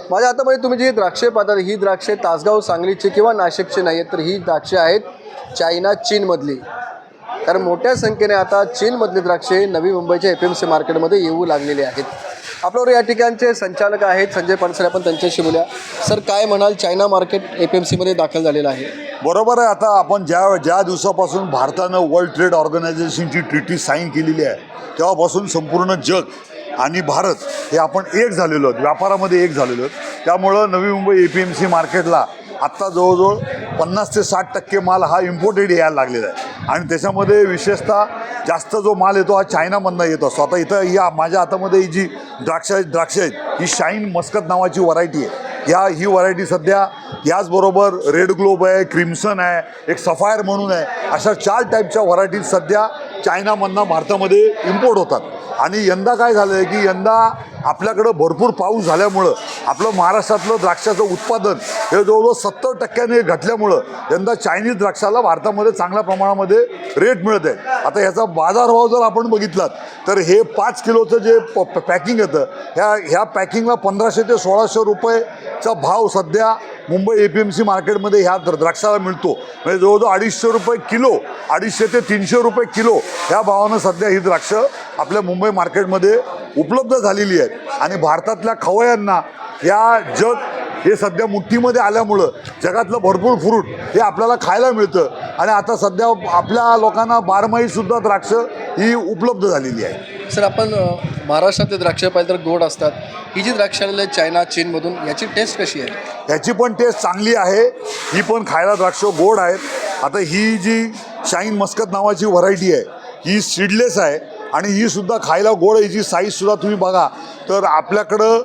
माझ्या हातामध्ये तुम्ही जी द्राक्षे पाहता ही द्राक्षे तासगाव सांगलीची किंवा नाशिकची नाही आहेत, तर ही द्राक्षे आहेत चायना चीनमधली. कारण मोठ्या संख्येने आता चीनमधली द्राक्षे नवी मुंबईच्या FMC मार्केटमध्ये येऊ लागलेली आहेत. आपल्यावर या ठिकाणचे संचालक आहेत संजय पानसरे, आपण त्यांच्याशी बोलूया. सर, काय म्हणाल, चायना मार्केट FMCमध्ये दाखल झालेलं आहे? बरोबर आहे. आता आपण ज्या दिवसापासून भारतानं वर्ल्ड ट्रेड ऑर्गनायझेशनची ट्रीटी साईन केलेली आहे तेव्हापासून संपूर्ण जग आणि भारत हे आपण एक झालेलो आहोत, व्यापारामध्ये एक झालेलो आहोत. त्यामुळं नवी मुंबई FMC मार्केटला आत्ता जवळजवळ 50 ते 60% माल हा इम्पोर्टेड यायला लागलेला आहे. आणि त्याच्यामध्ये विशेषतः जास्त जो माल येतो हा चायनामधनं येत असतो. आता इथं या माझ्या हातामध्ये ही जी द्राक्ष आहेत ही शाईन मस्कत नावाची व्हरायटी आहे. ही व्हरायटी सध्या याचबरोबर रेड ग्लोब आहे, क्रिम्सन आहे, एक सफायर म्हणून आहे, अशा 4 टाईपच्या व्हरायटीज सध्या चायनामधनं भारतामध्ये इम्पोर्ट होतात. आणि यंदा काय झालं आहे की यंदा आपल्याकडं भरपूर पाऊस झाल्यामुळं आपलं महाराष्ट्रातलं द्राक्षाचं उत्पादन हे जवळजवळ 70% घटल्यामुळं यंदा चायनीज द्राक्षाला भारतामध्ये चांगल्या प्रमाणामध्ये रेट मिळत आहे. आता ह्याचा बाजारभाव जर आपण बघितलात तर हे 5 किलोचं जे पॅकिंग येतं ह्या पॅकिंगला 1500 ते 1600 रुपयेचा भाव सध्या मुंबई FMC मार्केटमध्ये ह्या द्राक्षाला मिळतो. म्हणजे जवळजवळ 250 रुपये किलो, 250 ते 300 रुपये किलो ह्या भावानं सध्या ही द्राक्ष आपल्या मुंबई मार्केटमध्ये उपलब्ध झालेली आहेत. आणि भारतातल्या खवय्यांना या जग हे सध्या मुठ्ठीमध्ये आल्यामुळं जगातलं भरपूर फ्रूट हे आपल्याला खायला मिळतं. आणि आता सध्या आपल्या लोकांना बारमाहीसुद्धा द्राक्ष ही उपलब्ध झालेली आहे. सर, आपण महाराष्ट्रातले द्राक्ष पाहिजे तर गोड असतात. ही जी द्राक्ष आलेली आहे चायना चीनमधून, याची टेस्ट कशी आहे? ह्याची पण टेस्ट चांगली आहे. ही पण खायला द्राक्ष गोड आहेत. आता ही जी शाईन मस्कत नावाची व्हरायटी आहे ही सीडलेस आहे आणि ही सुद्धा खायला गोड आहे. हिची साईजसुद्धा तुम्ही बघा तर आपल्याकडं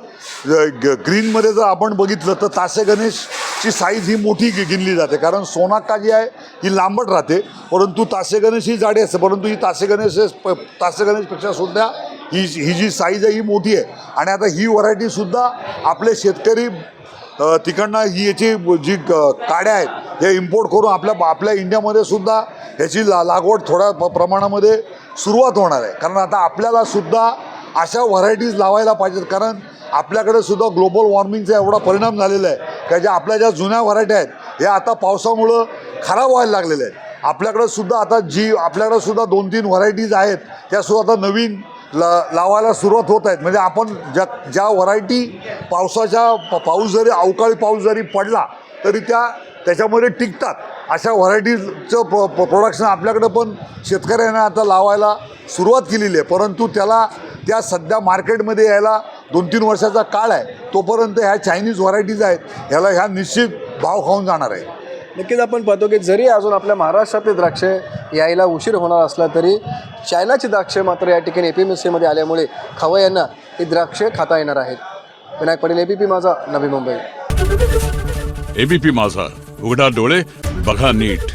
ग्रीनमध्ये जर आपण बघितलं तर तासे गणेशची साईज ही मोठी गिनली जाते. कारण सोनाका जी आहे ही लांबट राहते, परंतु तासे गणेश ही जाडी असते. परंतु ही तासे गणेशपेक्षा सुद्धा ही जी साईज आहे ही मोठी आहे. आणि आता ही व्हरायटीसुद्धा आपले शेतकरी तिकडनं ही याची जी काड्या आहेत हे इम्पोर्ट करून आपल्या इंडियामध्ये सुद्धा ह्याची लागवड थोड्या प्रमाणामध्ये सुरुवात होणार आहे. कारण आता आपल्याला सुद्धा अशा व्हरायटीज लावायला पाहिजेत. कारण आपल्याकडे सुद्धा ग्लोबल वॉर्मिंगचा एवढा परिणाम झालेला आहे की ज्या जुन्या व्हरायटी आहेत या आता पावसामुळं खराब व्हायला लागलेल्या आहेत. आपल्याकडे सुद्धा 2-3 व्हरायटीज आहेत त्यासुद्धा आता नवीन लावायला सुरुवात होत आहेत. म्हणजे आपण ज्या व्हरायटी पाऊस जरी अवकाळी पाऊस जरी पडला तरी त्याच्यामध्ये टिकतात अशा व्हरायटीजचं प्रोडक्शन आपल्याकडं पण शेतकऱ्यांना आता लावायला सुरुवात केलेली आहे. परंतु त्या सध्या मार्केटमध्ये यायला 2-3 वर्षाचा काळ आहे. तोपर्यंत ह्या चायनीज व्हरायटीज आहेत ह्या निश्चित भाव खाऊन जाणार आहे. नक्कीच आपण पाहतो की जरी अजून आपल्या महाराष्ट्रातले द्राक्षे यायला उशीर होणार असला तरी चायनाची द्राक्षे मात्र या ठिकाणी FMCमध्ये आल्यामुळे खवय्यांना ही द्राक्षे खाता येणार आहेत. विनायक पाटील, ABP माझा, नवी मुंबई. ABP माझा, उघडा डोळे बघा नीट.